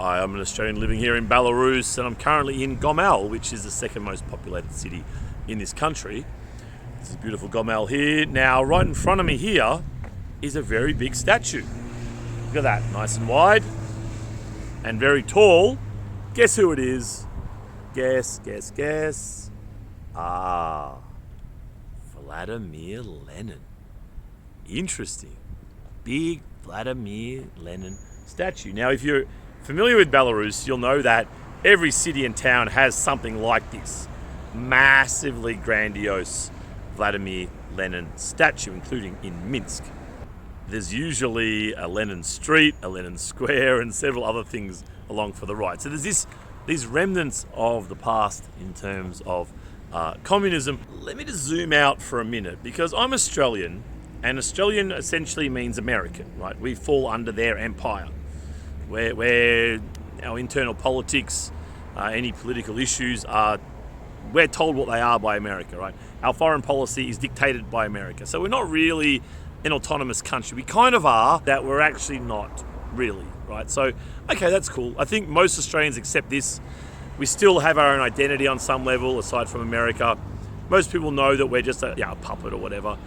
Hi, I'm an Australian living here in Belarus, and I'm currently in Gomel, which is the second most populated city in this country. This is beautiful Gomel here. Now, right in front of me here is a very big statue. Look at that, nice and wide and very tall. Guess who it is? Guess. Ah, Vladimir Lenin. Interesting. Big Vladimir Lenin statue. Now, if you're familiar with Belarus, you'll know that every city and town has something like this. Massively grandiose Vladimir Lenin statue, including in Minsk. There's usually a Lenin Street, a Lenin Square, and several other things along for the right. So there's these remnants of the past in terms of communism. Let me just zoom out for a minute, because I'm Australian, and Australian essentially means American, right? We fall under their empire, where our internal politics, any political issues we're told what they are by America, right? Our foreign policy is dictated by America. So we're not really an autonomous country. We kind of are, that we're actually not really, right? So, okay, that's cool. I think most Australians accept this. We still have our own identity on some level, aside from America. Most people know that we're just a puppet or whatever.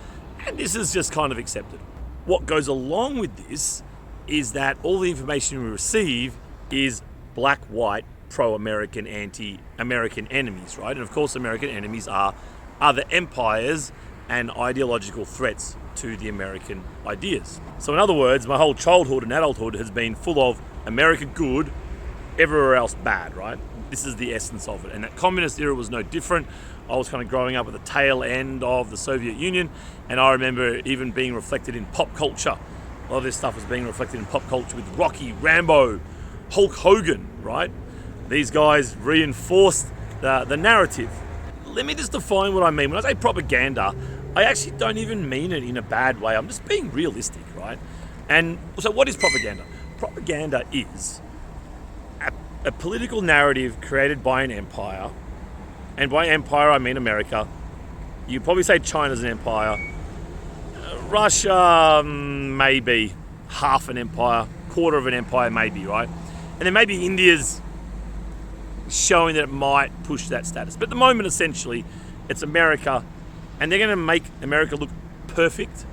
And this is just kind of accepted. What goes along with this is that all the information we receive is black, white, pro-American, anti-American enemies, right? And of course, American enemies are other empires and ideological threats to the American ideas. So in other words, my whole childhood and adulthood has been full of America good, everywhere else bad, right? This is the essence of it. And that communist era was no different. I was kind of growing up at the tail end of the Soviet Union, and I remember even being reflected in pop culture. A lot of this stuff was being reflected in pop culture with Rocky, Rambo, Hulk Hogan, right? These guys reinforced the narrative. Let me just define what I mean. When I say propaganda, I actually don't even mean it in a bad way. I'm just being realistic, right? And so what is propaganda? Propaganda is a political narrative created by an empire. And by empire, I mean America. You probably say China's an empire. Russia, maybe half an empire, quarter of an empire, maybe, right? And then maybe India's showing that it might push that status. But at the moment, essentially, it's America, and they're going to make America look perfect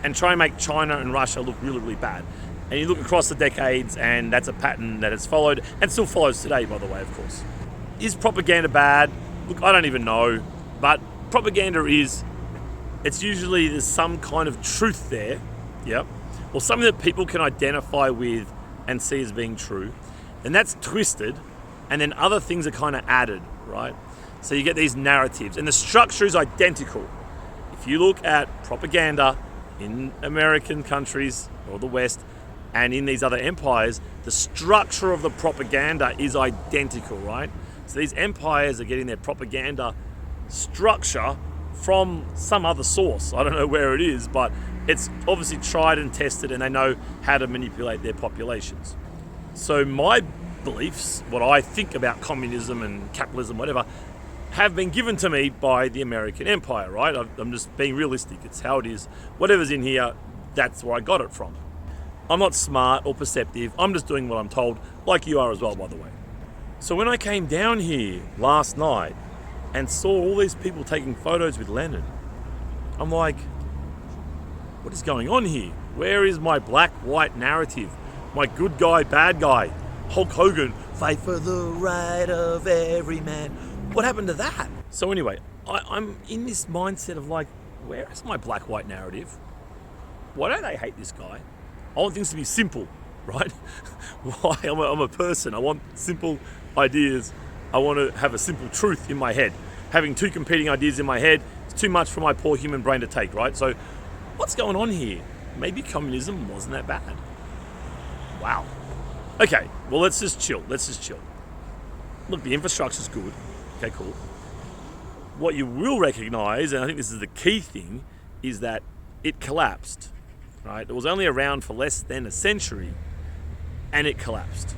and try and make China and Russia look really, really bad. And you look across the decades, and that's a pattern that has followed, and still follows today, by the way, of course. Is propaganda bad? Look, I don't even know, but propaganda it's usually there's some kind of truth there, yep, or something that people can identify with and see as being true, and that's twisted, and then other things are kind of added, right? So you get these narratives, and the structure is identical. If you look at propaganda in American countries or the West and in these other empires, the structure of the propaganda is identical, right? So these empires are getting their propaganda structure from some other source. I don't know where it is, but it's obviously tried and tested, and they know how to manipulate their populations. So my beliefs, what I think about communism and capitalism, whatever, have been given to me by the American empire, right? I'm just being realistic. It's how it is. Whatever's in here, that's where I got it from. I'm not smart or perceptive. I'm just doing what I'm told, like you are as well, by the way. So when I came down here last night and saw all these people taking photos with Lenin, I'm like, what is going on here? Where is my black-white narrative? My good guy, bad guy, Hulk Hogan, fight for the right of every man. What happened to that? So anyway, I'm in this mindset of like, where is my black-white narrative? Why don't they hate this guy? I want things to be simple, right? Why? I'm a person. I want simple ideas. I want to have a simple truth in my head. Having two competing ideas in my head is too much for my poor human brain to take, right? So what's going on here? Maybe communism wasn't that bad. Wow. Okay, well, let's just chill. Look, the infrastructure's good. Okay, cool. What you will recognize, and I think this is the key thing, is that it collapsed, right? It was only around for less than a century, and it collapsed.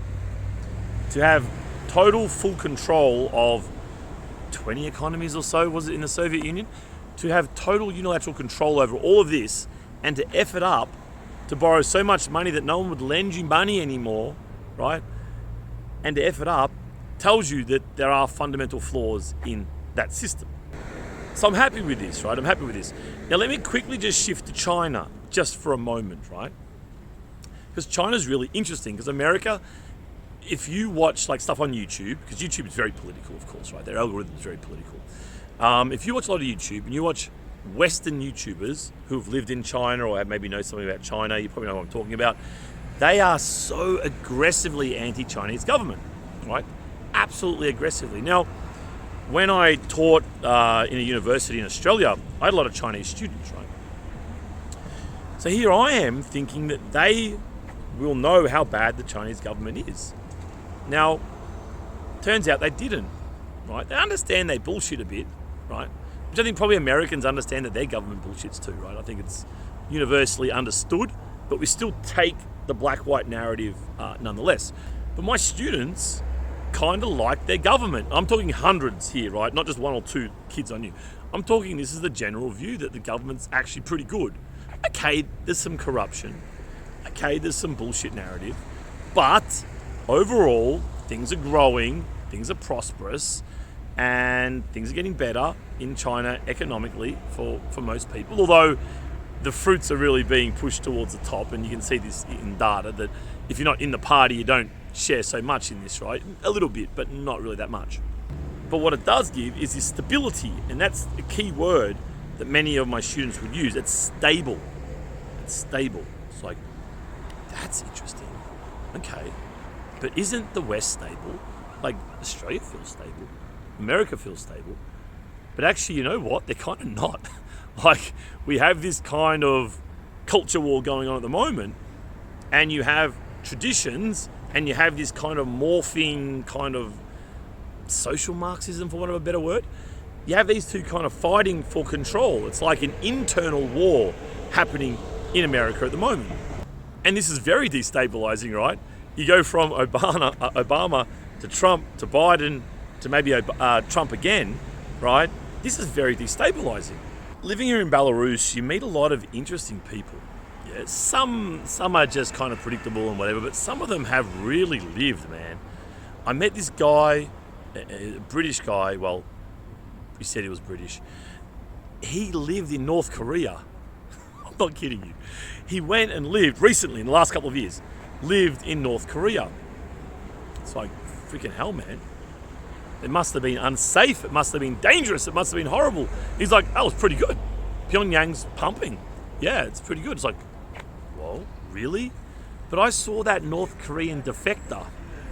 To have total full control of 20 economies or so, was it in the Soviet Union? To have total unilateral control over all of this, and to F it up, to borrow so much money that no one would lend you money anymore, right? and to F it up tells you that there are fundamental flaws in that system. So I'm happy with this, right? I'm happy with this. Now let me quickly just shift to China just for a moment, right? Because China's really interesting, because America, if you watch like stuff on YouTube, because YouTube is very political, of course, right? Their algorithm is very political. If you watch a lot of YouTube and you watch Western YouTubers who've lived in China or maybe know something about China, you probably know what I'm talking about. They are so aggressively anti-Chinese government, right? Absolutely aggressively. Now, when I taught in a university in Australia, I had a lot of Chinese students, right? So here I am thinking that they will know how bad the Chinese government is. Now, turns out they didn't, right? They understand they bullshit a bit, right? Which I think probably Americans understand that their government bullshits too, right? I think it's universally understood, but we still take the black-white narrative nonetheless. But my students kind of like their government. I'm talking hundreds here, right? Not just one or two kids I knew. I'm talking this is the general view that the government's actually pretty good. Okay, there's some corruption. Okay, there's some bullshit narrative. But overall, things are growing, things are prosperous, and things are getting better in China economically for most people. Although the fruits are really being pushed towards the top, and you can see this in data that if you're not in the party, you don't share so much in this, right? A little bit, but not really that much. But what it does give is this stability, and that's a key word that many of my students would use. It's stable. It's stable. It's like, that's interesting. Okay. But isn't the West stable? Like, Australia feels stable. America feels stable. But actually, you know what? They're kind of not. Like, we have this kind of culture war going on at the moment, and you have traditions, and you have this kind of morphing kind of social Marxism, for want of a better word. You have these two kind of fighting for control. It's like an internal war happening in America at the moment. And this is very destabilizing, right? You go from Obama to Trump to Biden to maybe Trump again, right? This is very destabilizing. Living here in Belarus, you meet a lot of interesting people. Yeah, some are just kind of predictable and whatever, but some of them have really lived, man. I met this guy, a British guy, well, he said he was British. He lived in North Korea. I'm not kidding you. He went and lived recently, in the last couple of years, lived in North Korea. It's like, freaking hell, man. It must have been unsafe. It must have been dangerous. It must have been horrible. He's like, that was pretty good. Pyongyang's pumping. Yeah, it's pretty good. It's like, whoa, really? But I saw that North Korean defector.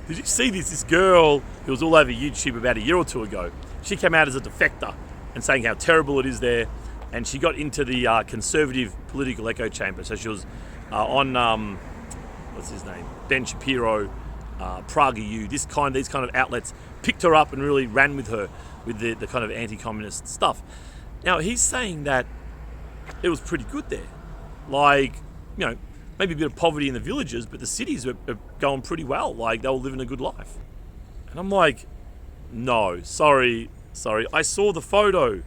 Did you see this? This girl who was all over YouTube about a year or two ago. She came out as a defector and saying how terrible it is there. And she got into the conservative political echo chamber. So she was on, what's his name? Ben Shapiro, PragerU, these kind of outlets picked her up and really ran with her with the kind of anti-communist stuff. Now, he's saying that it was pretty good there. Like, you know, maybe a bit of poverty in the villages, but the cities are going pretty well. Like, they were living a good life. And I'm like, no, sorry. I saw the photo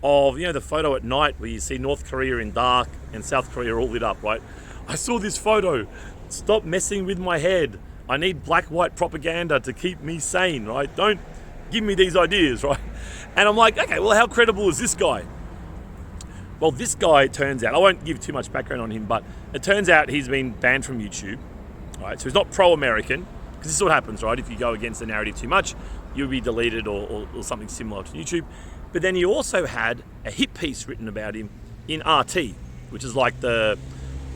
of, you know, the photo at night where you see North Korea in dark and South Korea all lit up, right? I saw this photo. Stop messing with my head. I need black-white propaganda to keep me sane, right? Don't give me these ideas, right? And I'm like, okay, well, how credible is this guy? Well, this guy, it turns out, I won't give too much background on him, but it turns out he's been banned from YouTube, right? So he's not pro-American, because this is what happens, right? If you go against the narrative too much, you'll be deleted or something similar to YouTube. But then he also had a hit piece written about him in RT, which is like the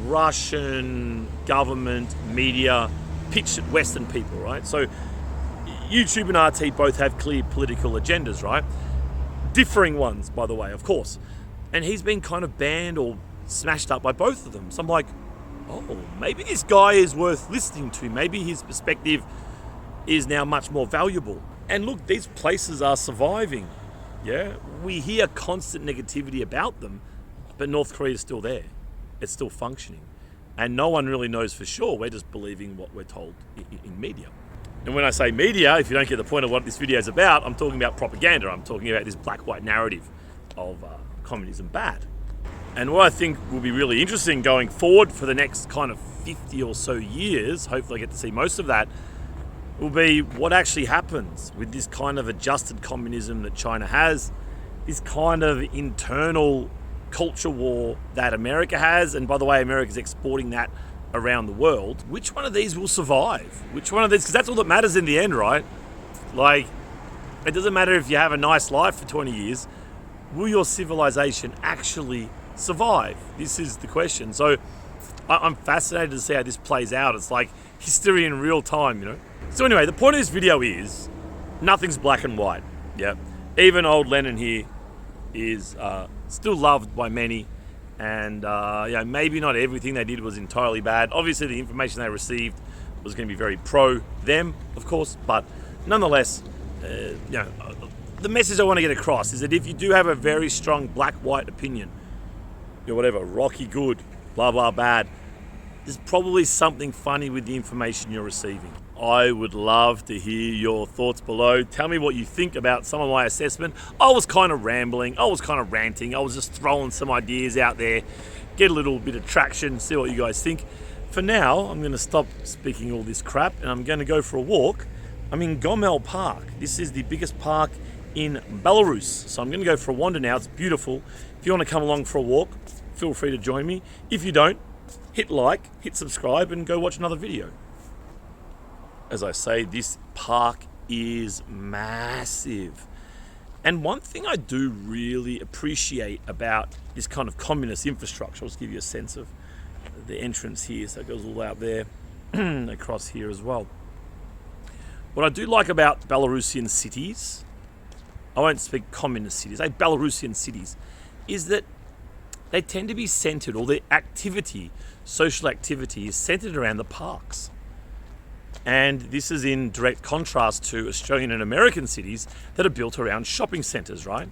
Russian government media pitched at Western people, right? So YouTube and RT both have clear political agendas, right? Differing ones, by the way, of course. And he's been kind of banned or smashed up by both of them. So I'm like, oh, maybe this guy is worth listening to. Maybe his perspective is now much more valuable. And look, these places are surviving. Yeah, we hear constant negativity about them, but North Korea is still there. It's still functioning. And no one really knows for sure. We're just believing what we're told in media. And when I say media, if you don't get the point of what this video is about, I'm talking about propaganda. I'm talking about this black-white narrative of communism bad. And what I think will be really interesting going forward for the next kind of 50 or so years, hopefully I get to see most of that, will be what actually happens with this kind of adjusted communism that China has, this kind of internal culture war that America has, and by the way, America's exporting that around the world. Which one of these will survive? Which one of these, because that's all that matters in the end, right? Like, it doesn't matter if you have a nice life for 20 years, will your civilization actually survive? This is the question. So I'm fascinated to see how this plays out. It's like history in real time, you know? So anyway, the point of this video is nothing's black and white. Yeah. Even old Lenin here is still loved by many, and maybe not everything they did was entirely bad. Obviously, the information they received was going to be very pro them, of course, but nonetheless, the message I want to get across is that if you do have a very strong black-white opinion, whatever, Rocky good, blah blah bad, there's probably something funny with the information you're receiving. I would love to hear your thoughts below. Tell me what you think about some of my assessment. I was kind of rambling, I was kind of ranting, I was just throwing some ideas out there, get a little bit of traction, see what you guys think. For now, I'm going to stop speaking all this crap and I'm going to go for a walk. I'm in Gomel Park. This is the biggest park in Belarus. So I'm going to go for a wander now. It's beautiful. If you want to come along for a walk, feel free to join me. If you don't, hit like, hit subscribe, and go watch another video. As I say, this park is massive. And one thing I do really appreciate about this kind of communist infrastructure, I'll just give you a sense of the entrance here. So it goes all the way up there, across here as well. What I do like about Belarusian cities, I won't speak communist cities, Belarusian cities, is that they tend to be centered, or their activity, social activity, is centered around the parks. And this is in direct contrast to Australian and American cities that are built around shopping centers, right?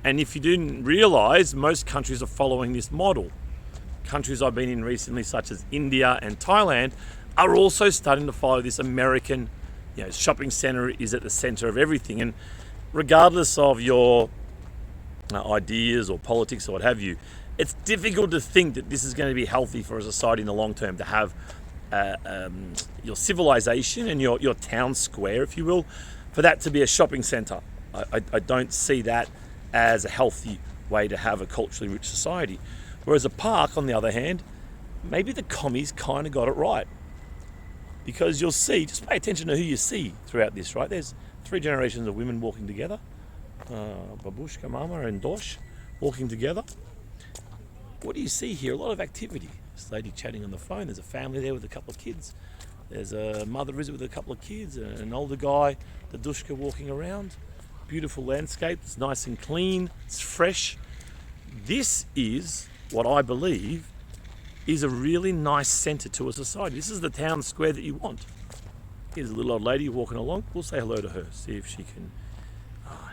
And if you didn't realize, most countries are following this model. Countries I've been in recently, such as India and Thailand, are also starting to follow this American, shopping center is at the center of everything. And regardless of your ideas or politics or what have you, it's difficult to think that this is going to be healthy for a society in the long term, to have your civilization and your town square, if you will, for that to be a shopping center. I don't see that as a healthy way to have a culturally rich society. Whereas a park, on the other hand, maybe the commies kind of got it right. Because you'll see, just pay attention to who you see throughout this, right? There's 3 generations of women walking together. Babushka, Mama and Dosh walking together. What do you see here? A lot of activity. This lady chatting on the phone. There's a family there with a couple of kids. There's a mother visit with a couple of kids, an older guy, the Dushka walking around. Beautiful landscape. It's nice and clean. It's fresh. This is what I believe is a really nice centre to a society. This is the town square that you want. Here's a little old lady walking along. We'll say hello to her, see if she can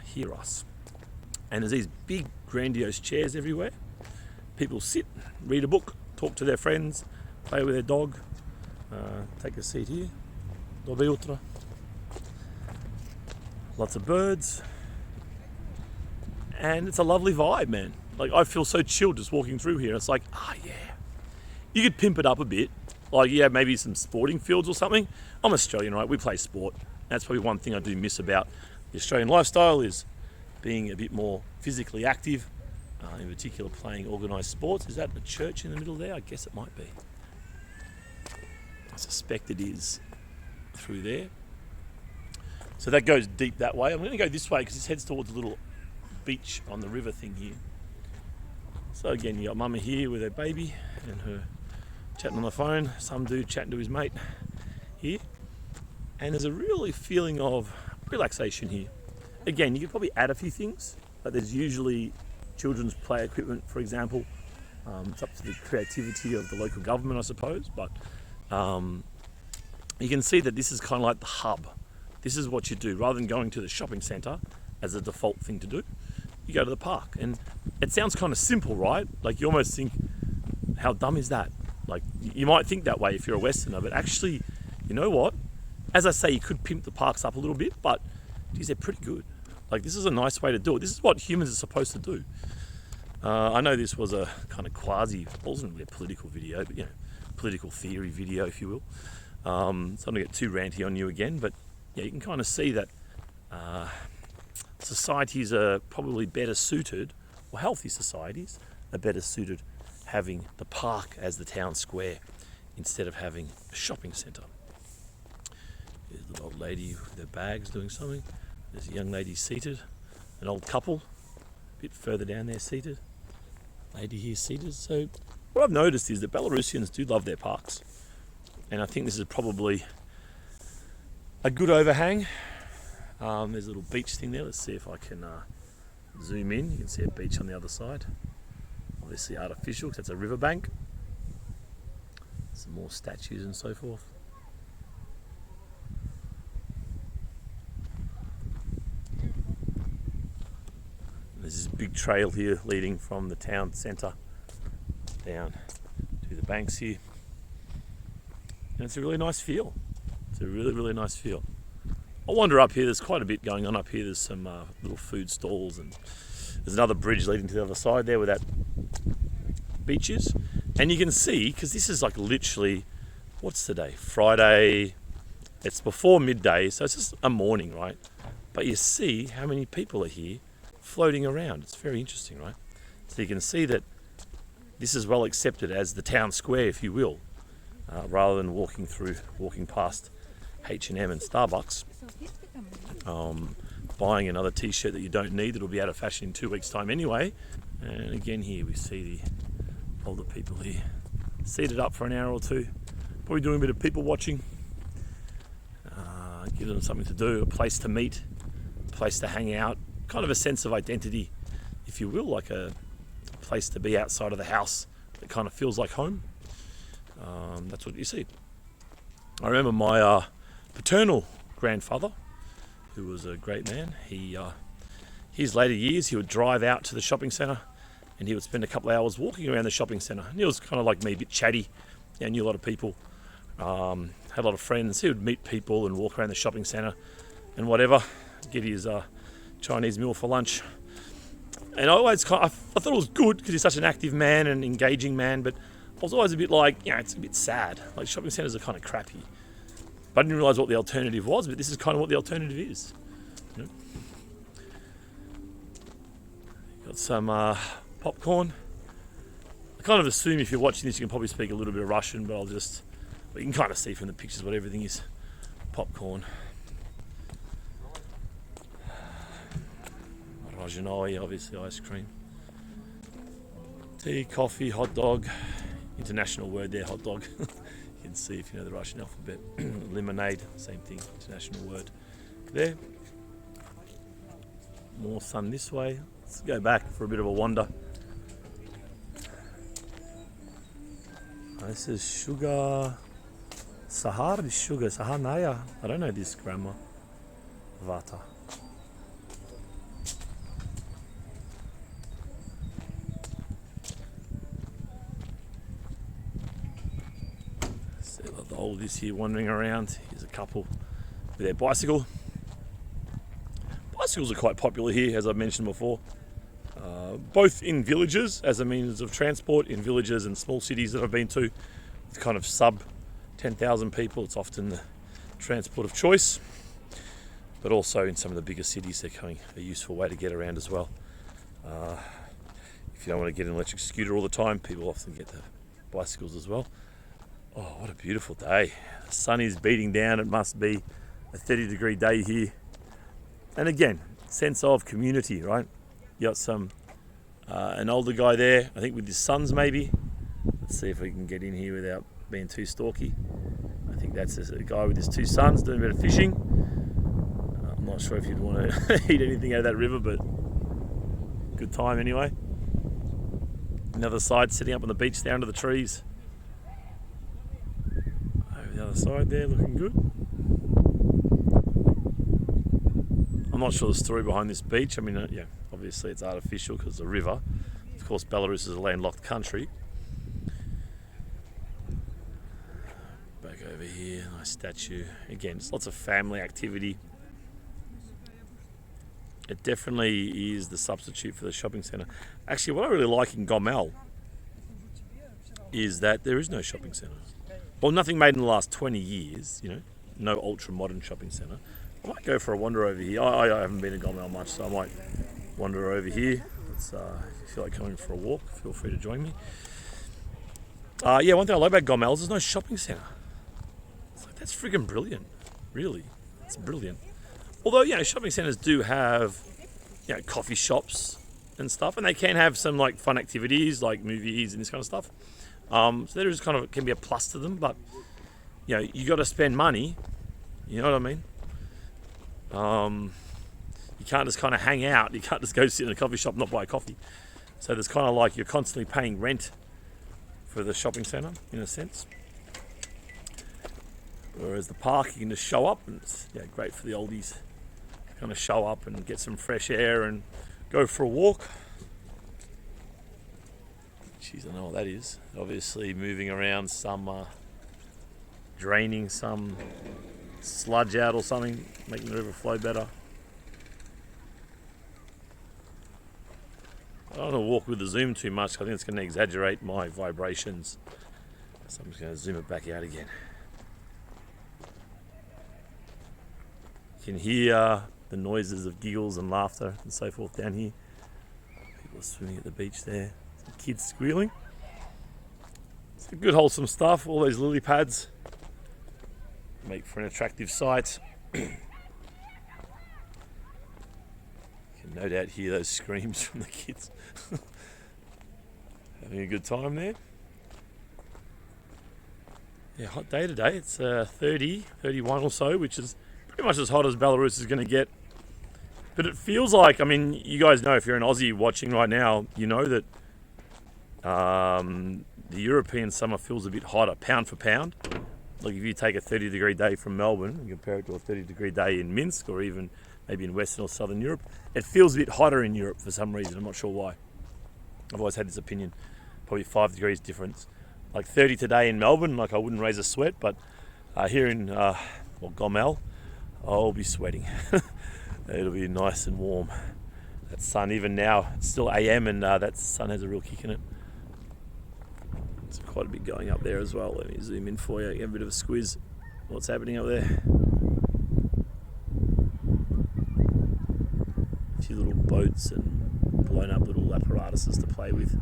hear us. And there's these big grandiose chairs everywhere. People sit, read a book, talk to their friends, play with their dog. Take a seat here. Dobre utro. Lots of birds. And it's a lovely vibe, man. Like, I feel so chilled just walking through here. It's like, yeah. You could pimp it up a bit. Like, maybe some sporting fields or something. I'm Australian, right? We play sport. That's probably one thing I do miss about the Australian lifestyle, is being a bit more physically active. In particular, playing organised sports. Is that a church in the middle there? I guess it might be. I suspect it is through there. So that goes deep that way. I'm going to go this way because this heads towards a little beach on the river thing here. So again, you got Mama here with her baby and her chatting on the phone. Some dude chatting to his mate here. And there's a really feeling of relaxation here. Again, you could probably add a few things, but there's usually children's play equipment, for example. It's up to the creativity of the local government, I suppose, but you can see that this is kind of like the hub. This is what you do. Rather than going to the shopping centre as a default thing to do, you go to the park. And it sounds kind of simple, right? Like, you almost think, how dumb is that? Like, you might think that way if you're a Westerner, but actually, you know what? As I say, you could pimp the parks up a little bit, but geez, they're pretty good. Like, this is a nice way to do it. This is what humans are supposed to do. I know this was a kind of quasi, it wasn't really a political video, but political theory video, if you will. So I don't get too ranty on you again, but yeah, you can kind of see that societies are probably better suited, or healthy societies are better suited having the park as the town square instead of having a shopping centre. There's an old lady with their bags doing something. There's a young lady seated, an old couple, a bit further down there seated. Lady here seated. So what I've noticed is that Belarusians do love their parks. And I think this is probably a good overhang. There's a little beach thing there. Let's see if I can zoom in. You can see a beach on the other side. Obviously artificial because it's a riverbank. Some more statues and so forth. There's this big trail here leading from the town centre down to the banks here. And it's a really nice feel. It's a really, really nice feel. I'll wander up here. There's quite a bit going on up here. There's some little food stalls, and there's another bridge leading to the other side there where that beach is. And you can see, because this is like literally, what's the day? Friday. It's before midday, so it's just a morning, right? But you see how many people are here floating around. It's very interesting, right? So you can see that this is well accepted as the town square, if you will, rather than walking past H&M and Starbucks, buying another t-shirt that you don't need that'll be out of fashion in 2 weeks' time anyway. And again here we see the older people here seated up for an hour or two, probably doing a bit of people watching. Give them something to do, a place to meet, a place to hang out, kind of a sense of identity, if you will, like a place to be outside of the house that kind of feels like home. That's what you see. I remember my paternal grandfather, who was a great man. His later years, he would drive out to the shopping centre and he would spend a couple of hours walking around the shopping centre. And he was kind of like me, a bit chatty. Yeah, knew a lot of people, had a lot of friends. He would meet people and walk around the shopping centre and whatever, get his Chinese meal for lunch. And I thought it was good because he's such an active man and engaging man, but I was always a bit like, it's a bit sad. Like, shopping centres are kind of crappy. But I didn't realise what the alternative was, but this is kind of what the alternative is. You know? Got some popcorn. I kind of assume if you're watching this, you can probably speak a little bit of Russian, but you can kind of see from the pictures what everything is. Popcorn. Rajanoy, obviously, ice cream. Tea, coffee, hot dog. International word there, hot dog. You can see if you know the Russian alphabet. Lemonade, same thing, international word there. More sun this way. Let's go back for a bit of a wander. This is sugar. Sahar is sugar. Sahanaya. I don't know this grammar. Vata. The oldies here wandering around. Here's a couple with their bicycle. Bicycles are quite popular here, as I've mentioned before. Both in villages as a means of transport, in villages and small cities that I've been to, with kind of sub 10,000 people. It's often the transport of choice. But also in some of the bigger cities, they're becoming a useful way to get around as well. If you don't want to get an electric scooter all the time, people often get the bicycles as well. Oh, what a beautiful day. The sun is beating down. It must be a 30-degree day here. And again, sense of community, right? You got an older guy there, I think with his sons maybe. Let's see if we can get in here without being too stalky. I think that's a guy with his 2 sons doing a bit of fishing. I'm not sure if you'd want to eat anything out of that river, but good time anyway. Another side sitting up on the beach there under the trees. Over the other side there, looking good. I'm not sure the story behind this beach. I mean, obviously it's artificial because it's a river. Of course, Belarus is a landlocked country. Back over here, nice statue. Again, it's lots of family activity. It definitely is the substitute for the shopping centre. Actually, what I really like in Gomel is that there is no shopping centre. or nothing made in the last 20 years, you know, no ultra modern shopping centre. I might go for a wander over here. I haven't been to Gomel much, so I might wander over here. If you feel like coming for a walk, feel free to join me. Yeah, one thing I like about Gomel is there's no shopping centre. It's like, that's friggin' brilliant, really. It's brilliant. Although, you know, shopping centres do have, you know, coffee shops and stuff, and they can have some like fun activities like movies and this kind of stuff. So there is kind of, can be a plus to them, but you know, you got to spend money. You know what I mean? You can't just kind of hang out. You can't just go sit in a coffee shop and not buy a coffee. So there's kind of like you're constantly paying rent for the shopping centre in a sense. Whereas the park, you can just show up, and it's great for the oldies. Kind of show up and get some fresh air and go for a walk. Jeez, I know what that is. Obviously moving around some, draining some sludge out or something, making the river flow better. I don't want to walk with the zoom too much. I think it's going to exaggerate my vibrations. So I'm just going to zoom it back out again. You can hear the noises of giggles and laughter and so forth down here. People are swimming at the beach there. Some kids squealing. It's good wholesome stuff. All those lily pads make for an attractive sight. You can no doubt hear those screams from the kids. Having a good time there. Yeah, hot day today. It's 30, 31 or so, which is pretty much as hot as Belarus is going to get. But it feels like, I mean, you guys know, if you're an Aussie watching right now, you know that the European summer feels a bit hotter, pound for pound. Like if you take a 30-degree day from Melbourne and compare it to a 30-degree day in Minsk, or even maybe in Western or Southern Europe, it feels a bit hotter in Europe for some reason. I'm not sure why. I've always had this opinion. Probably 5 degrees difference. Like 30 today in Melbourne, like I wouldn't raise a sweat, but here in Gomel, I'll be sweating. It'll be nice and warm. That sun, even now, it's still AM, and that sun has a real kick in it. It's quite a bit going up there as well. Let me zoom in for you, get a bit of a squiz. What's happening up there? A few little boats and blown up little apparatuses to play with.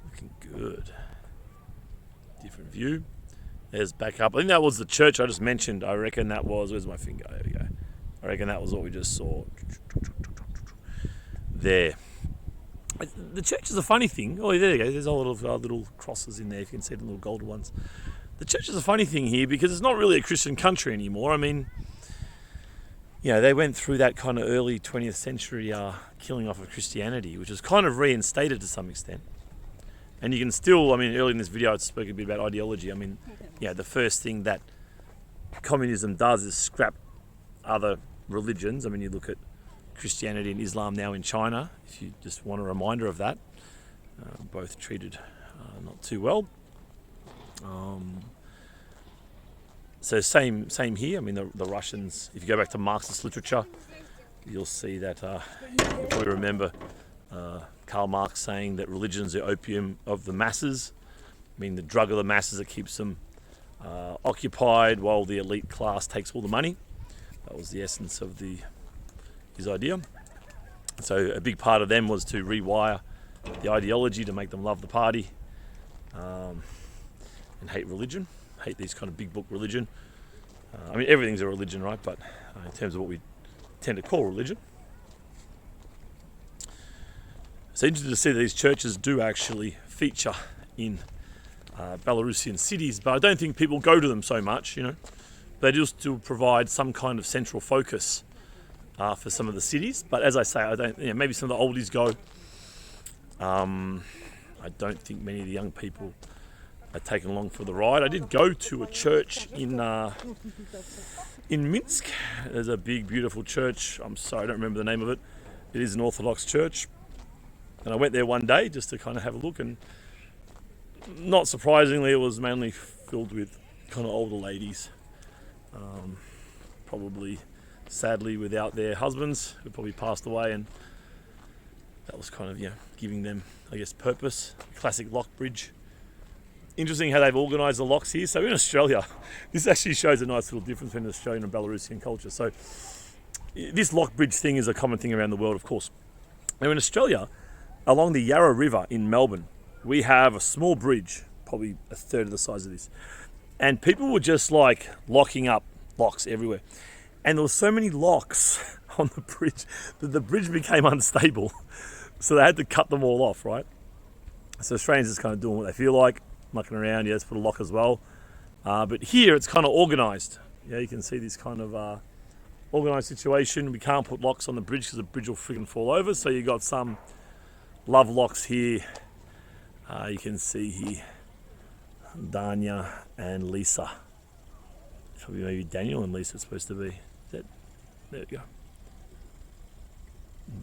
Looking good. Different view. There's back up. I think that was the church I just mentioned. I reckon that was, where's my finger? There we go. I reckon that was what we just saw. There. The church is a funny thing. Oh, there you go. There's all little crosses in there. If you can see the little golden ones. The church is a funny thing here because it's not really a Christian country anymore. I mean, you know, they went through that kind of early 20th century killing off of Christianity, which was kind of reinstated to some extent. And you can still, I mean, earlier in this video I spoke a bit about ideology. I mean, yeah, the first thing that communism does is scrap other religions. I mean, you look at Christianity and Islam now in China, if you just want a reminder of that. Both treated not too well. So same here. I mean, the Russians, if you go back to Marxist literature, you'll see that, you'll probably remember Karl Marx saying that religion's the opium of the masses. I mean, the drug of the masses that keeps them occupied while the elite class takes all the money. That was the essence of his idea. So a big part of them was to rewire the ideology to make them love the party and hate religion, hate these kind of big book religion. I mean, everything's a religion, right? But in terms of what we tend to call religion. It's interesting to see that these churches do actually feature in Belarusian cities, but I don't think people go to them so much, you know. They do still provide some kind of central focus for some of the cities. But as I say, I don't. You know, maybe some of the oldies go. I don't think many of the young people are taken along for the ride. I did go to a church in Minsk. There's a big, beautiful church. I'm sorry, I don't remember the name of it. It is an Orthodox church. And I went there one day just to kind of have a look, and not surprisingly, it was mainly filled with kind of older ladies. Probably sadly without their husbands, who probably passed away, and that was kind of, giving them, I guess, purpose. Classic lock bridge. Interesting how they've organised the locks here. So in Australia, this actually shows a nice little difference between Australian and Belarusian culture. So this lock bridge thing is a common thing around the world, of course. Now in Australia, along the Yarra River in Melbourne, we have a small bridge, probably a third of the size of this. And people were just like locking up locks everywhere. And there were so many locks on the bridge that the bridge became unstable. So they had to cut them all off, right? So Australians just kind of doing what they feel like, mucking around. Let's put a lock as well. But here it's kind of organised. You can see this kind of organised situation. We can't put locks on the bridge because the bridge will freaking fall over. So you got some love locks here. You can see here Danya and Lisa. Probably maybe Daniel and Lisa it's supposed to be. There we go.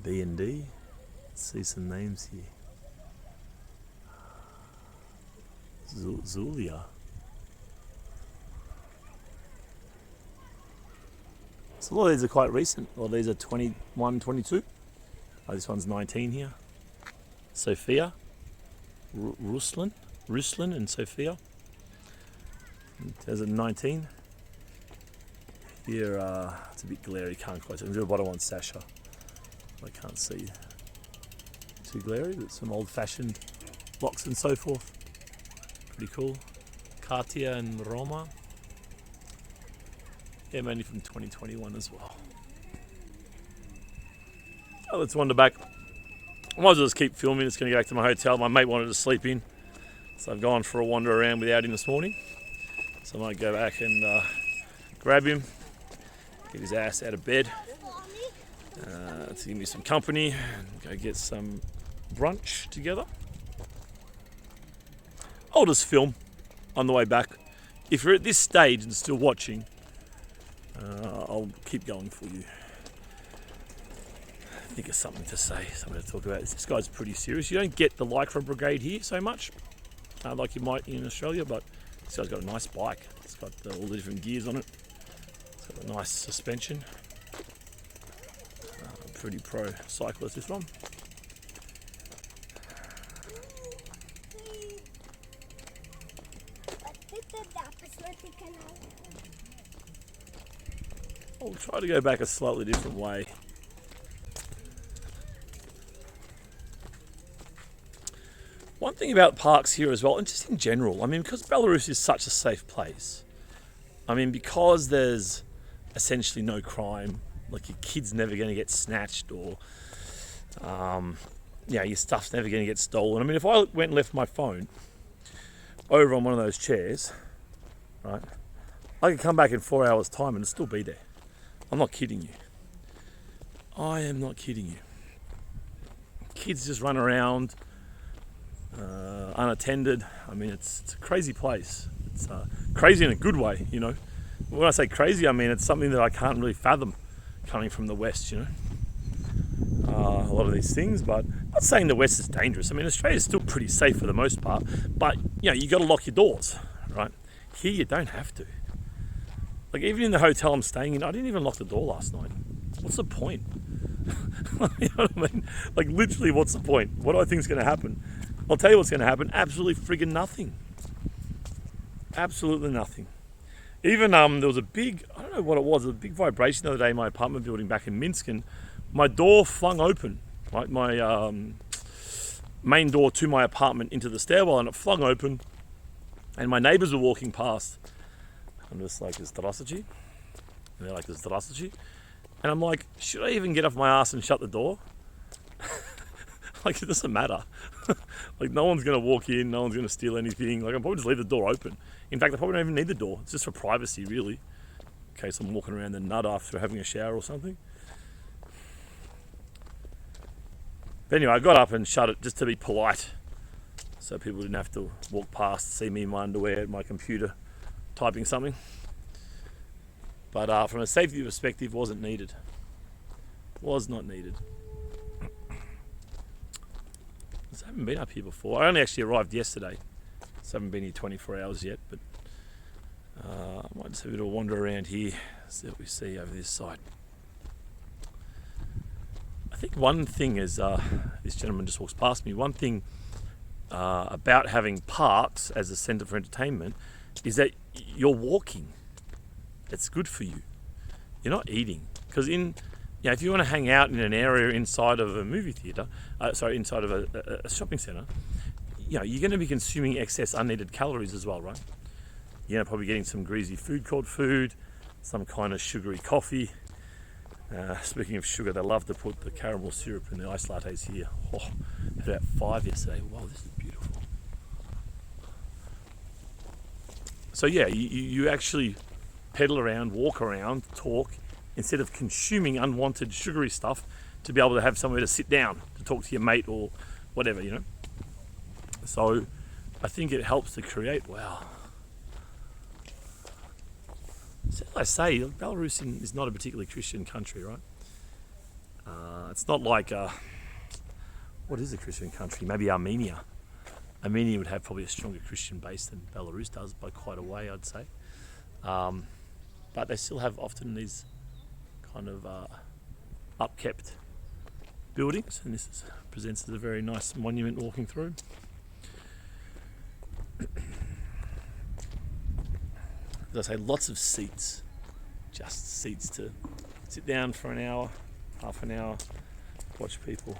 B and D. See some names here. Zulia. So a lot of these are quite recent. A lot of these are 21, 22. This one's 19 here. Sophia. Ruslan and Sophia. There's a 19. Here, it's a bit glary, can't quite see. The bottom one's Sasha. I can't see too glary, but some old-fashioned locks and so forth. Pretty cool. Katia and Roma. Yeah, mainly from 2021 as well. Oh, let's wander back. I might as well just keep filming. It's going to go back to my hotel. My mate wanted to sleep in, so I've gone for a wander around without him this morning. So I might go back and grab him, get his ass out of bed, to give me some company, and go get some brunch together. I'll just film on the way back. If you're at this stage and still watching, I'll keep going for you. I think it's something to say, something to talk about. This guy's pretty serious. You don't get the Lycra Brigade here so much, like you might in Australia, but this guy's got a nice bike. It's got all the different gears on it. It's got a nice suspension. Pretty pro cyclist, this one. I'll try to go back a slightly different way. One thing about parks here as well, and just in general, I mean, because Belarus is such a safe place, I mean, because there's essentially no crime, like your kid's never going to get snatched or, your stuff's never going to get stolen. I mean, if I went and left my phone over on one of those chairs, right, I could come back in 4 hours' time and it'd still be there. I'm not kidding you. I am not kidding you. Kids just run around unattended. I mean, it's a crazy place. It's crazy in a good way, you know. When I say crazy, I mean it's something that I can't really fathom coming from the West, you know. A lot of these things, but I'm not saying the West is dangerous. I mean, Australia's still pretty safe for the most part, but you got to lock your doors, right? Here you don't have to. Like, even in the hotel I'm staying in, I didn't even lock the door last night. What's the point? You know what I mean? Like, literally, what's the point? What do I think is going to happen? I'll tell you what's going to happen. Absolutely friggin' nothing. Absolutely nothing. Even there was a big, I don't know what it was, a big vibration the other day in my apartment building back in Minsk, and my door flung open, right? My main door to my apartment into the stairwell, and it flung open, and my neighbours were walking past. I'm just like, "Здравствуйте," and they're like, "Здравствуйте," and I'm like, should I even get off my ass and shut the door? Like, it doesn't matter. Like, no one's going to walk in, no one's going to steal anything. Like, I'll probably just leave the door open. In fact, I probably don't even need the door. It's just for privacy, really. In case I'm walking around the nut after having a shower or something. But anyway, I got up and shut it just to be polite, so people didn't have to walk past, see me in my underwear at my computer typing something. But from a safety perspective, wasn't needed. Was not needed. I haven't been up here before. I only actually arrived yesterday, so I haven't been here 24 hours yet, but I might just have a bit of a wander around here, see what we see over this side. think one thing is, this gentleman just walks past me, one thing about having parks as a centre for entertainment is that you're walking. It's good for you. You're not eating. Because if you want to hang out in an area inside of a movie theatre, inside of a shopping centre, you're going to be consuming excess unneeded calories as well, right? You're probably getting some greasy food called food, some kind of sugary coffee. Speaking of sugar, they love to put the caramel syrup in the iced lattes here. Oh, had about 5 yesterday. Wow, this is beautiful. So yeah, you actually pedal around, walk around, talk, instead of consuming unwanted sugary stuff, to be able to have somewhere to sit down, to talk to your mate or whatever, So I think it helps to create, So as I say, Belarus is not a particularly Christian country, right? It's not like, what is a Christian country? Maybe Armenia. Armenia would have probably a stronger Christian base than Belarus does by quite a way, I'd say. But they still have often these kind of upkept buildings, and this presents as a very nice monument walking through. As I say, lots of seats, just seats to sit down for an hour, half an hour, watch people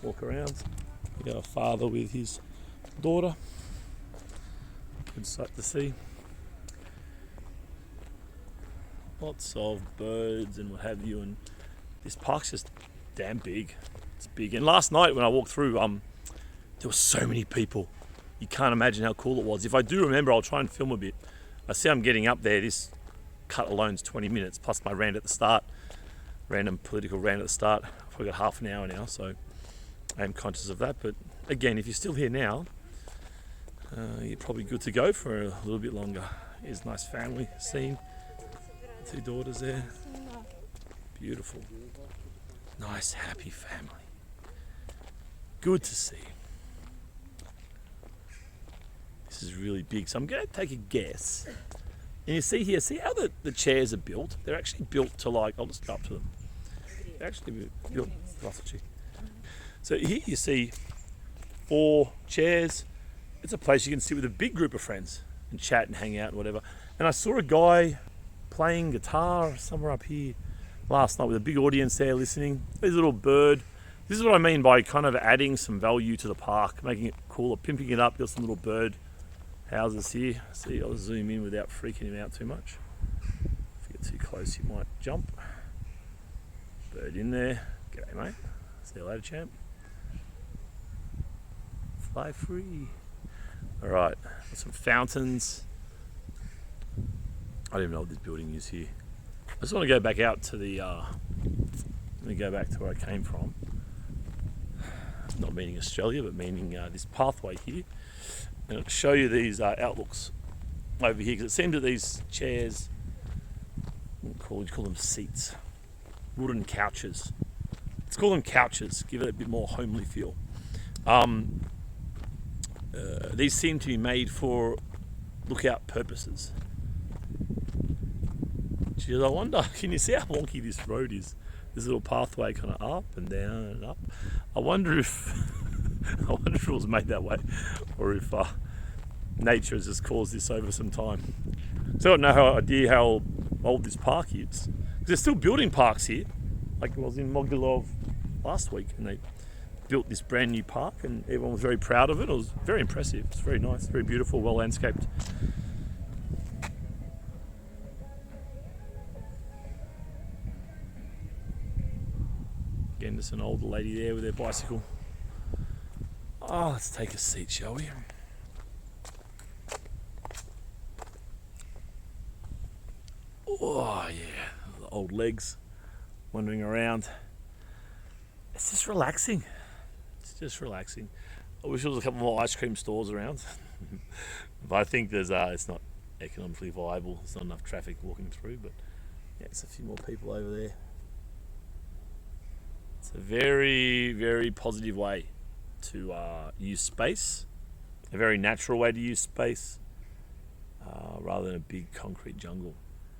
walk around. We got a father with his daughter. Good sight to see. Lots of birds and what have you, and this park's just damn big. It's big. And last night when I walked through, there were so many people. You can't imagine how cool it was. If I do remember, I'll try and film a bit. I see I'm getting up there. This cut alone's 20 minutes, plus my rant at the start. Random political rant at the start. I've probably got half an hour now, so I am conscious of that. But again, if you're still here now, you're probably good to go for a little bit longer. Here's a nice family scene. 2 daughters there. Beautiful. Nice, happy family. Good to see. This is really big, so I'm going to take a guess. And you see here, see how the chairs are built? They're actually built to I'll just go up to them. They're actually built. So here you see 4 chairs. It's a place you can sit with a big group of friends and chat and hang out and whatever. And I saw a guy playing guitar somewhere up here last night with a big audience there listening. There's a little bird. This is what I mean by kind of adding some value to the park, making it cooler, pimping it up. Got some little bird houses here. See, I'll zoom in without freaking him out too much. If you get too close, you might jump. Bird in there. G'day, mate. See you later, champ. Fly free. All right, got some fountains. I don't even know what this building is here. I just want to go back out to the, let me go back to where I came from. Not meaning Australia, but meaning this pathway here. And I'll show you these outlooks over here, because it seems that these chairs, you call them seats, wooden couches. Let's call them couches, give it a bit more homely feel. These seem to be made for lookout purposes. Geez, I wonder, can you see how wonky this road is? This little pathway kind of up and down and up. I wonder if it was made that way, or if nature has just caused this over some time. So I don't know how idea how old this park is. Because they're still building parks here. Like I was in Mogilov last week, and they built this brand new park, and everyone was very proud of it. It was very impressive. It's very nice, very beautiful, well landscaped. Again, just an old lady there with their bicycle. Oh, let's take a seat, shall we? Oh yeah, the old legs wandering around. It's just relaxing. It's just relaxing. I wish there was a couple more ice cream stores around, but I think there's it's not economically viable. There's not enough traffic walking through, but yeah, it's a few more people over there. It's a very, very positive way to use space, a very natural way to use space, rather than a big concrete jungle.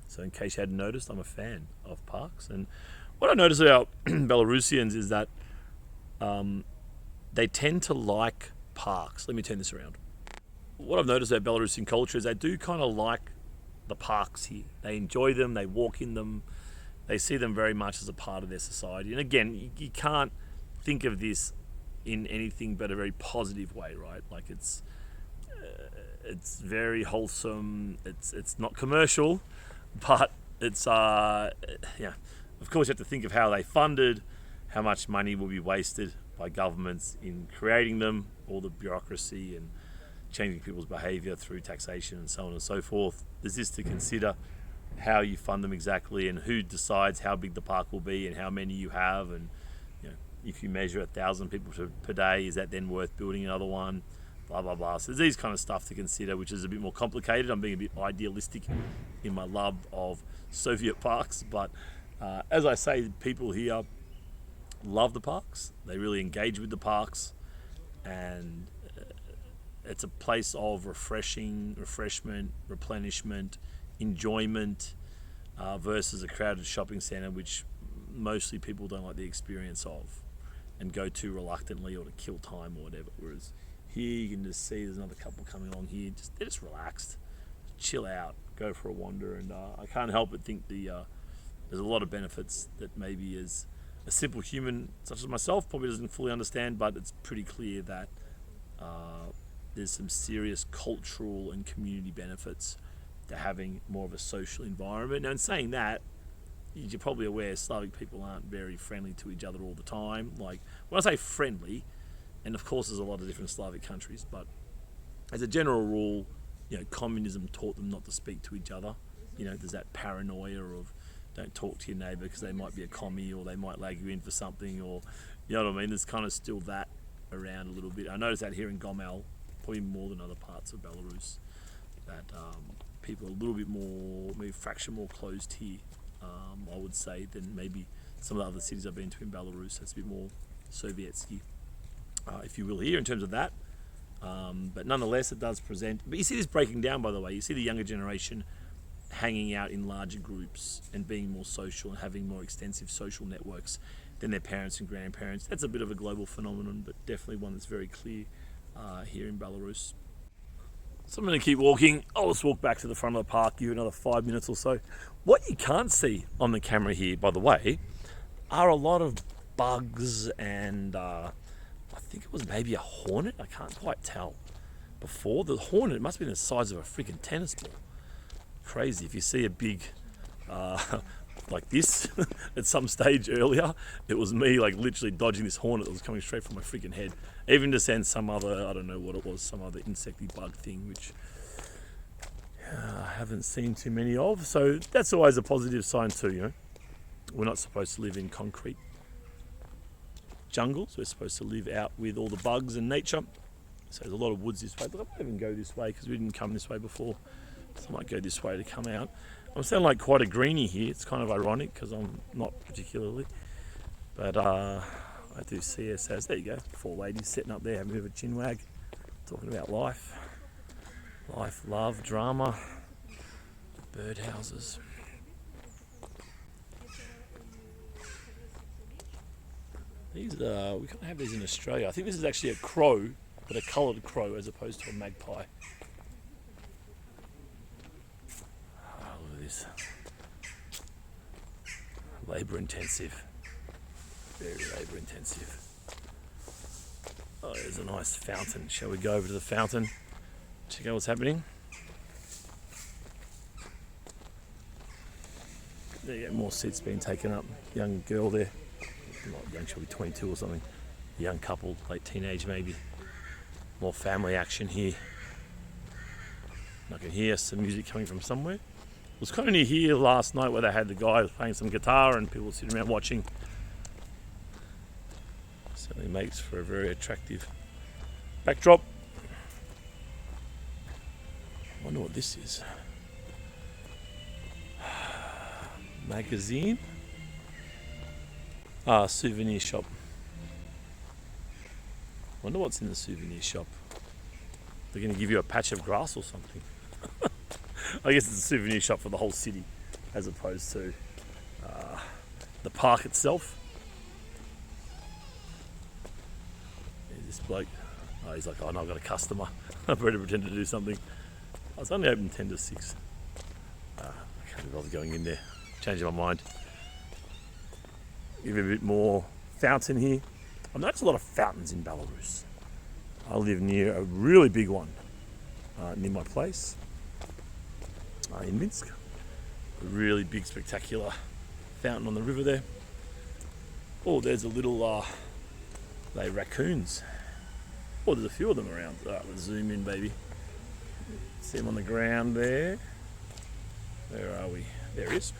So in case you hadn't noticed, I'm a fan of parks, and what I notice about Belarusians is that they tend to like parks. Let me turn this around. What I've noticed about Belarusian culture is they do kind of like the parks here. They enjoy them, they walk in them, they see them very much as a part of their society. And again, you can't think of this in anything but a very positive way, right? Like it's very wholesome. It's not commercial, but it's yeah. Of course, you have to think of how they funded, how much money will be wasted by governments in creating them, all the bureaucracy and changing people's behaviour through taxation and so on and so forth. There's this to consider, how you fund them exactly, and who decides how big the park will be and how many you have, and if you measure 1,000 people per day, is that then worth building another one? Blah blah blah. So there's these kind of stuff to consider, which is a bit more complicated. I'm being a bit idealistic in my love of Soviet parks, but as I say, people here love the parks. They really engage with the parks, and it's a place of refreshment, replenishment, enjoyment, versus a crowded shopping centre, which mostly people don't like the experience of and go to reluctantly or to kill time or whatever. Whereas here you can just see there's another couple coming along here, they're just relaxed, chill out, go for a wander, and I can't help but think there's a lot of benefits that maybe as a simple human such as myself probably doesn't fully understand, but it's pretty clear that there's some serious cultural and community benefits to having more of a social environment. Now, in saying that, you're probably aware Slavic people aren't very friendly to each other all the time. Like, when I say friendly, and of course there's a lot of different Slavic countries, but as a general rule, communism taught them not to speak to each other. There's that paranoia of don't talk to your neighbour because they might be a commie or they might lag you in for something, or you know what I mean. There's kind of still that around a little bit. I noticed that here in Gomel, probably more than other parts of Belarus, that people are a little bit more, maybe a fraction more closed here, I would say, than maybe some of the other cities I've been to in Belarus. It's a bit more Sovietsky, if you will, here in terms of that. But nonetheless, it does present. But you see this breaking down, by the way. You see the younger generation hanging out in larger groups and being more social and having more extensive social networks than their parents and grandparents. That's a bit of a global phenomenon, but definitely one that's very clear here in Belarus. So I'm going to keep walking. I'll just walk back to the front of the park, give you another 5 minutes or so. What you can't see on the camera here, by the way, are a lot of bugs and I think it was maybe a hornet. I can't quite tell. Before, the hornet must have been the size of a freaking tennis ball. Crazy. If you see a big like this at some stage earlier, it was me like literally dodging this hornet that was coming straight from my freaking head. Even to send some other, I don't know what it was, some other insecty bug thing, which I haven't seen too many of. So that's always a positive sign too, We're not supposed to live in concrete jungles. We're supposed to live out with all the bugs and nature. So there's a lot of woods this way, but I might even go this way because we didn't come this way before. So I might go this way to come out. I'm sounding like quite a greenie here. It's kind of ironic because I'm not particularly. But I do see us as, there you go, 4 ladies sitting up there having a bit of a chin wag, talking about life, love, drama, birdhouses. These we can't have these in Australia. I think this is actually a crow, but a coloured crow as opposed to a magpie. Oh, look at this. Labour intensive. Very labour intensive. Oh, there's a nice fountain. Shall we go over to the fountain? Check out what's happening. There you go, more seats being taken up. Young girl there. Not young, she'll be 22 or something. A young couple, late teenage maybe. More family action here. I can hear some music coming from somewhere. It was kind of near here last night where they had the guy playing some guitar and people sitting around watching. Certainly makes for a very attractive backdrop. I wonder what this is. Magazine? Souvenir shop. Wonder what's in the souvenir shop. They're going to give you a patch of grass or something. I guess it's a souvenir shop for the whole city as opposed to the park itself. this bloke. Oh, he's like, oh no, I've got a customer. I better pretend to do something. I was only open 10 to 6. I can't be bothered going in there. Changing my mind. Give it a bit more fountain here. I've noticed a lot of fountains in Belarus. I live near a really big one near my place in Minsk. A really big, spectacular fountain on the river there. Oh, there's a little, they raccoons. Oh, there's a few of them around. All right, let's zoom in, baby. See him on the ground there. Where are we? There he is.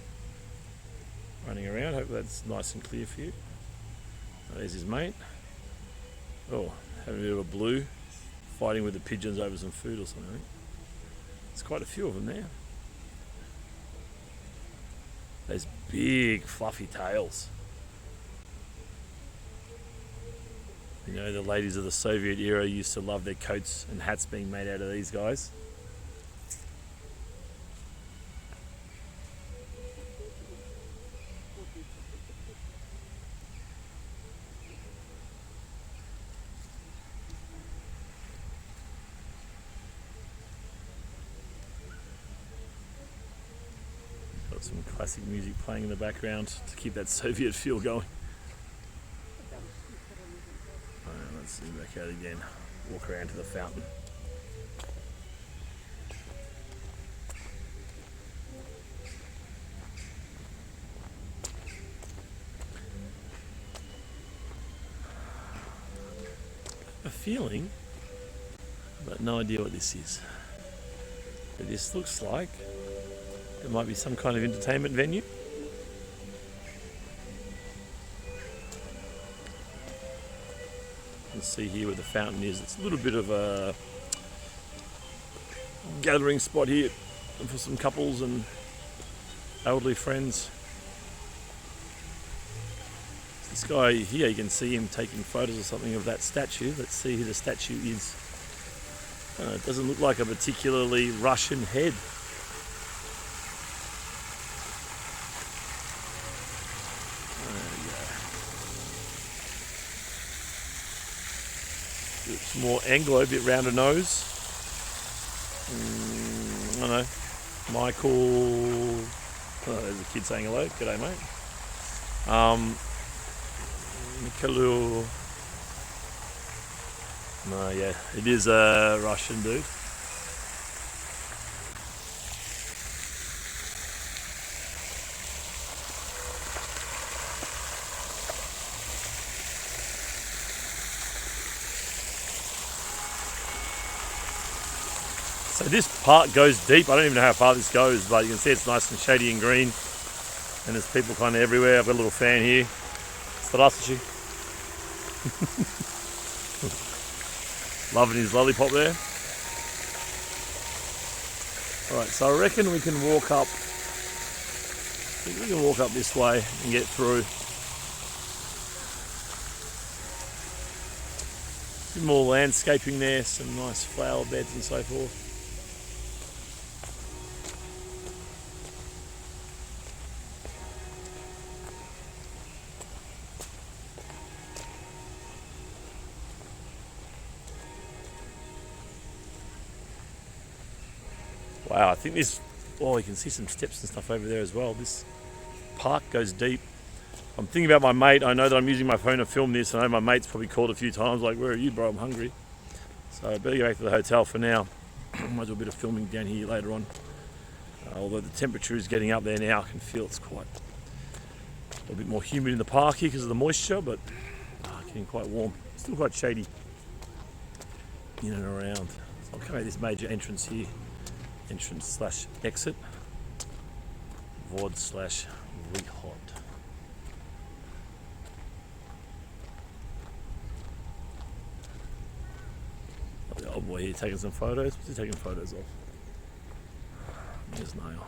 Running around. Hope that's nice and clear for you. Oh, there's his mate. Oh, having a bit of a blue. Fighting with the pigeons over some food or something. There's quite a few of them there. Those big fluffy tails. You know, the ladies of the Soviet era used to love their coats and hats being made out of these guys. Got some classic music playing in the background to keep that Soviet feel going. Let's zoom back out again. Walk around to the fountain. A feeling, but no idea what this is. But this looks like it might be some kind of entertainment venue. You can see here where the fountain is. It's a little bit of a gathering spot here for some couples and elderly friends. This guy here, you can see him taking photos or something of that statue. Let's see who the statue is. It doesn't look like a particularly Russian head. It's more Anglo, a bit rounder nose. I don't know. Michael. Oh, there's a kid saying hello. G'day, mate. Mikhailo. No, yeah, it is a Russian dude. So this park goes deep. I don't even know how far this goes, but you can see it's nice and shady and green. And there's people kind of everywhere. I've got a little fan here. Здравствуйте. Loving his lollipop there. Alright, so I reckon we can walk up. This way and get through. A bit more landscaping there, some nice flower beds and so forth. Wow, I think this, oh, you can see some steps and stuff over there as well. This park goes deep. I'm thinking about my mate. I know that I'm using my phone to film this. I know my mate's probably called a few times, like, where are you, bro? I'm hungry. So I better go back to the hotel for now. Might do a bit of filming down here later on. Although the temperature is getting up there now, I can feel it's quite a little bit more humid in the park here because of the moisture, but getting quite warm. Still quite shady in and around. So I'll come out this major entrance here. Entrance/exit. Vod/Rehod. The old boy here taking some photos. What's he taking photos of? There's Niall.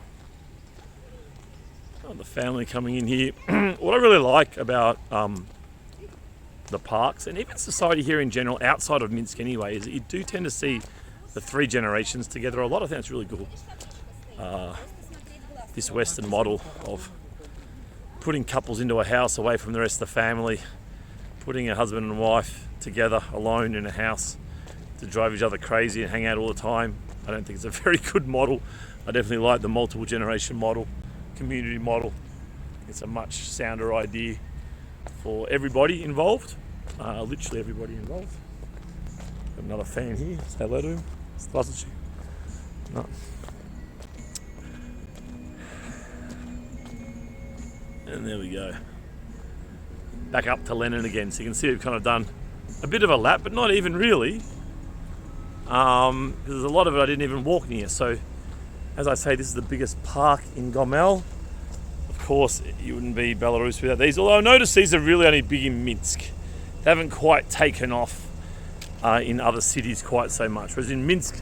Oh, the family coming in here. What I really like about the parks and even society here in general, outside of Minsk anyway, is that you do tend to see the three generations together a lot. I think it's really cool. This Western model of putting couples into a house away from the rest of the family, putting a husband and wife together alone in a house to drive each other crazy and hang out all the time, I don't think it's a very good model. I definitely like the multiple generation model, community model. It's a much sounder idea for everybody involved, literally everybody involved. Got another fan here, say hello to him. Здравствуйте. No. And there we go. Back up to Lennon again, so you can see we've kind of done a bit of a lap, but not even really. There's a lot of it I didn't even walk near. So, as I say, this is the biggest park in Gomel. Of course, you wouldn't be Belarus without these. Although I noticed these are really only big in Minsk. They haven't quite taken off in other cities quite so much. Whereas in Minsk,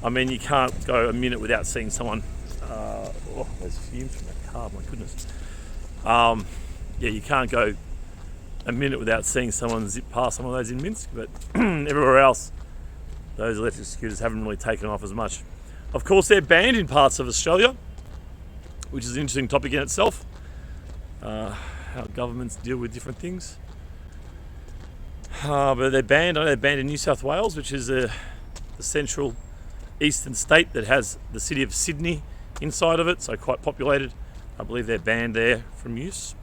I mean, you can't go a minute without seeing someone. Oh, there's fumes from that car. My goodness. Yeah, you can't go a minute without seeing someone zip past some of those in Minsk, but everywhere else, those electric scooters haven't really taken off as much. Of course, they're banned in parts of Australia, which is an interesting topic in itself. How governments deal with different things. But they're banned. They're banned in New South Wales, which is the central eastern state that has the city of Sydney inside of it, so quite populated. I believe they're banned there from use.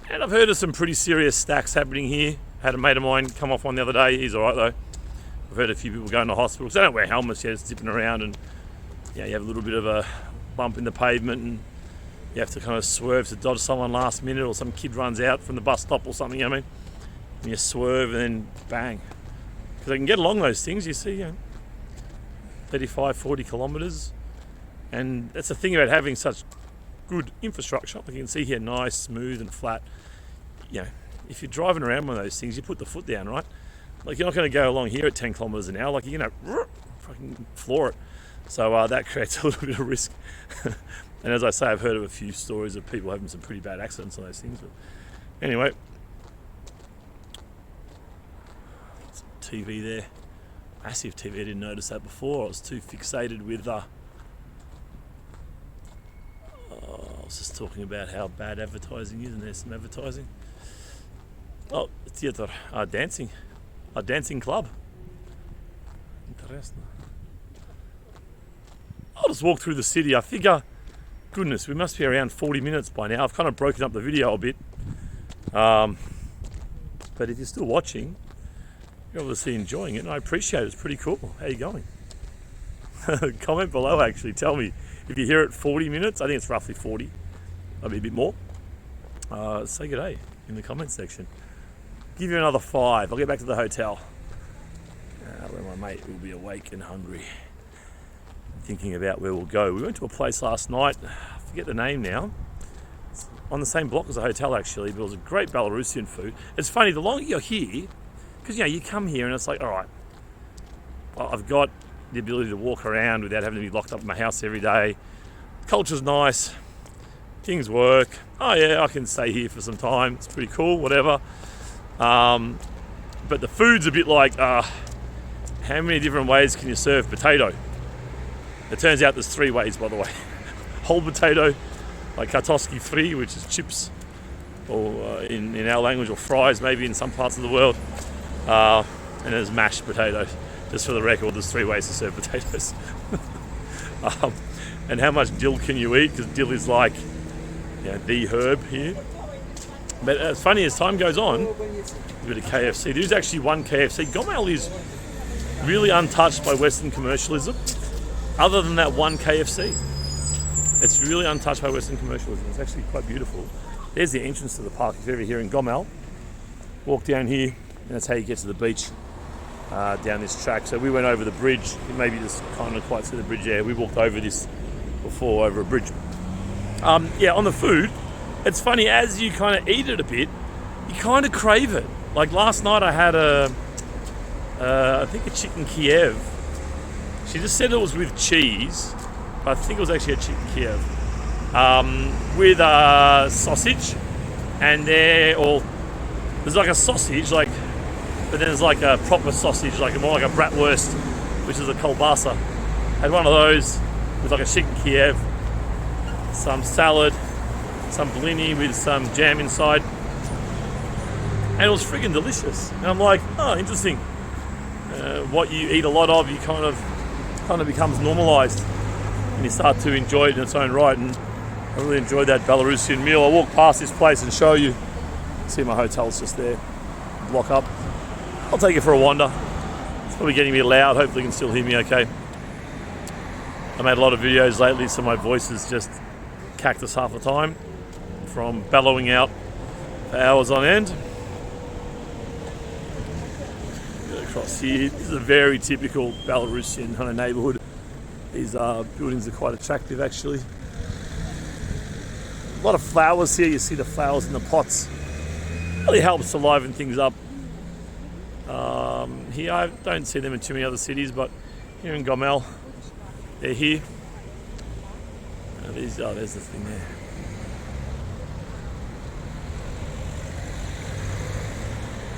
And I've heard of some pretty serious stacks happening here. Had a mate of mine come off one the other day. He's all right though. I've heard a few people going to hospital because they don't wear helmets yet, it's zipping around, and you have a little bit of a bump in the pavement and you have to kind of swerve to dodge someone last minute, or some kid runs out from the bus stop or something, you know what I mean? And you swerve and then bang. Because they can get along those things, you see, 35, 40 kilometres. And that's the thing about having such good infrastructure. Like you can see here, nice, smooth and flat. If you're driving around one of those things, you put the foot down, right? Like you're not going to go along here at 10 kilometres an hour. Like you're going to fucking floor it. So that creates a little bit of risk. And as I say, I've heard of a few stories of people having some pretty bad accidents on those things. But anyway, TV there, massive TV. I didn't notice that before. I was too fixated with. I was just talking about how bad advertising is, and there's some advertising. Oh, theatre, dancing, a dancing club. Interesting. I'll just walk through the city. I figure, goodness, we must be around 40 minutes by now. I've kind of broken up the video a bit. But if you're still watching, you're obviously enjoying it, and I appreciate it. It's pretty cool. How you going? Comment below, actually. Tell me if you hear it 40 minutes. I think it's roughly 40. Maybe a bit more. Say good day in the comment section. Give you another 5. I'll get back to the hotel. Where my mate will be awake and hungry. Thinking about where we'll go. We went to a place last night. I forget the name now. It's on the same block as the hotel, actually, but it was a great Belarusian food. It's funny, the longer you're here, because you come here and it's like, all right, well, I've got the ability to walk around without having to be locked up in my house every day. Culture's nice, things work. Oh yeah, I can stay here for some time. It's pretty cool, whatever. But the food's a bit like, how many different ways can you serve potato? It turns out there's 3 ways, by the way. Whole potato, like kartoski fri, which is chips, or in our language, or fries maybe in some parts of the world. And there's mashed potatoes. Just for the record, there's 3 ways to serve potatoes. And how much dill can you eat? Because dill is like the herb here. But it's funny, as time goes on, a bit of KFC. There's actually one KFC. Gomel is really untouched by Western commercialism. Other than that one KFC. It's really untouched by Western commercialism. It's actually quite beautiful. There's the entrance to the park if you're ever here in Gomel. Walk down here, and that's how you get to the beach, down this track. So we went over the bridge. You maybe just can't quite see the bridge there. We walked over this before, over a bridge. On the food, it's funny, as you kind of eat it a bit, you kind of crave it. Like last night I had I think a chicken Kiev. She just said it was with cheese, but I think it was actually a chicken Kiev. With sausage, and there's like a sausage, but then there's like a proper sausage, like more like a bratwurst, which is a kolbasa. Had one of those with like a chicken Kiev, some salad, some blini with some jam inside. and it was friggin' delicious. And I'm like, oh, interesting. What you eat a lot of, you kind of becomes normalised, and you start to enjoy it in its own right. And I really enjoyed that Belarusian meal. I'll walk past this place and show you. See, my hotel's just there. Block up. I'll take you for a wander. It's probably getting me loud. Hopefully you can still hear me okay. I made a lot of videos lately, so my voice is just cactus half the time from bellowing out for hours on end. Go across here. This is a very typical Belarusian kind of neighbourhood. These buildings are quite attractive, actually. A lot of flowers here. You see the flowers in the pots. Really helps to liven things up. Here, I don't see them in too many other cities, but here in Gomel, they're here. There's the thing there.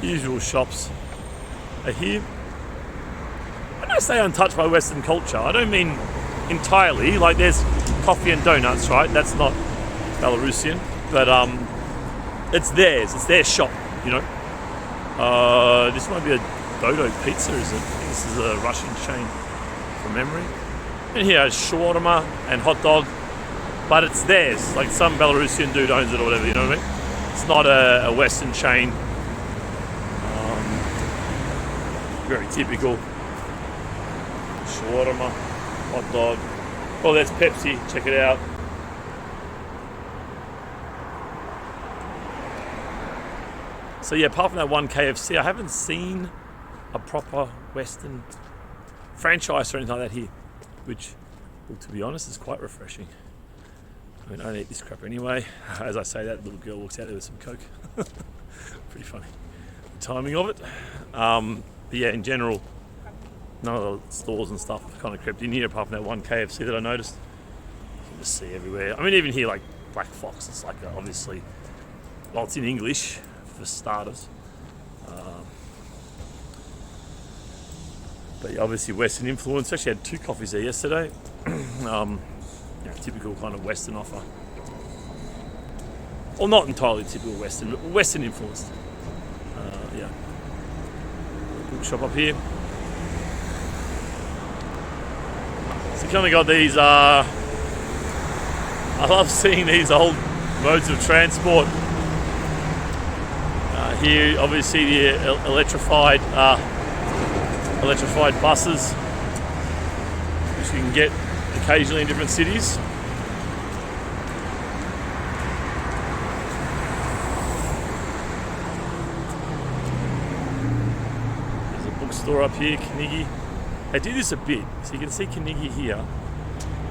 Usual shops are here. When I say untouched by Western culture, I don't mean entirely. Like, there's coffee and donuts, right? That's not Belarusian, but it's theirs. It's their shop, you know. This might be a Dodo Pizza, is it? I think this is a Russian chain from memory. And here is shawarma and hot dog, but it's theirs. Like, some Belarusian dude owns it or whatever, you know what I mean? It's not a Western chain. Very typical. Shawarma, hot dog. Oh, that's Pepsi. Check it out. So yeah, apart from that one KFC, I haven't seen a proper Western franchise or anything like that here, which, well, to be honest, is quite refreshing. I mean, I don't eat this crap anyway. As I say that, little girl walks out there with some Coke. Pretty funny. The timing of it. But yeah, in general, none of the stores and stuff have kind of crept in here, apart from that one KFC that I noticed. You can just see everywhere. I mean, even here, like Black Fox, it's like obviously, well, it's in English for starters. But yeah, obviously Western influence. Actually had 2 coffees there yesterday. Typical kind of Western offer. Well, not entirely typical Western, but Western influenced. Yeah. Bookshop up here. So kind of got these, I love seeing these old modes of transport. Here, obviously, the electrified buses, which you can get occasionally in different cities. There's a bookstore up here, Knigi. They do this a bit, so you can see Knigi here,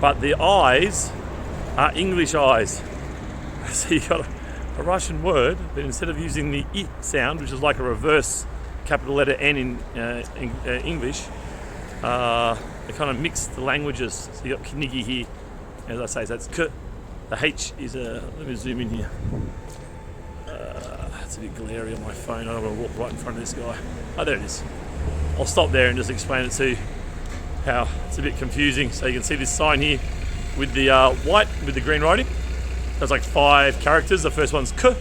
but the eyes are English eyes. So you got a Russian word, but instead of using the I sound, which is like a reverse capital letter N in English, they kind of mix the languages. So you got Knigi here, as I say, so that's K. The H is let me zoom in here. It's a bit glary on my phone. I don't want to walk right in front of this guy. Oh, there it is. I'll stop there and just explain it to you how it's a bit confusing. So you can see this sign here with the white with the green writing. There's like 5 characters. The first one's K.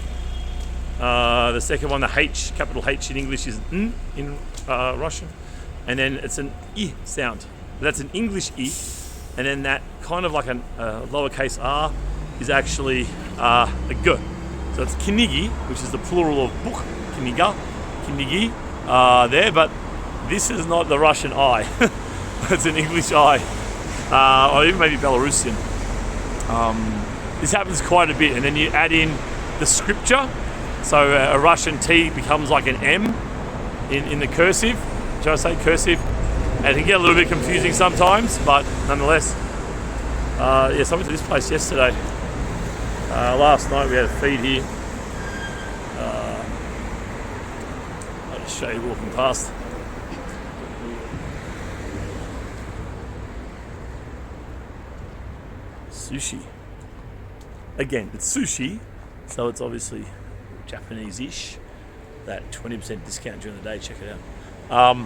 The second one, the H, capital H in English, is N in Russian. And then it's an I sound. That's an English I. And then that kind of like a lowercase r is actually a G. So it's Knigi, which is the plural of book, Kniga, Knigi, there. But this is not the Russian I. It's an English I. Or even maybe Belarusian. This happens quite a bit, and then you add in the scripture, so a Russian T becomes like an M in the cursive. Should I say cursive? And it can get a little bit confusing sometimes, but nonetheless. Yes, I went to this place yesterday. Last night we had a feed here. I'll just show you walking past. Sushi. Again, it's sushi, so it's obviously Japanese-ish. That 20% discount during the day. Check it out.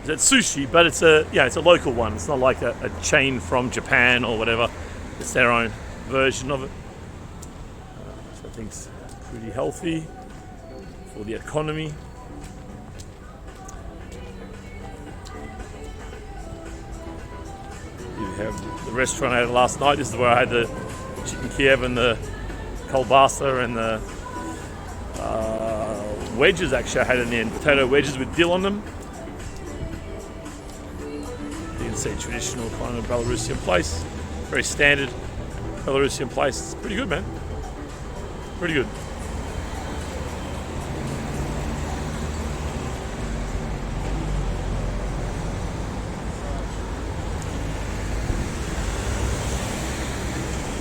It's sushi, but it's a local one. It's not like a chain from Japan or whatever. It's their own version of it. So I think it's pretty healthy for the economy. You have the restaurant I had last night. This is where I had the chicken Kiev and the kielbasa and the wedges. Actually, I had in the end potato wedges with dill on them. You can see traditional kind of Belarusian place, very standard Belarusian place. It's pretty good, man. Pretty good.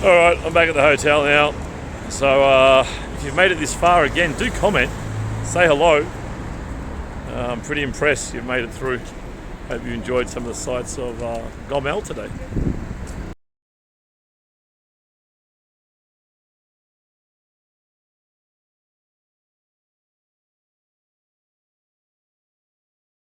All right, I'm back at the hotel now. So if you've made it this far, again, do comment, say hello. I'm pretty impressed you've made it through. Hope you enjoyed some of the sights of Gomel today.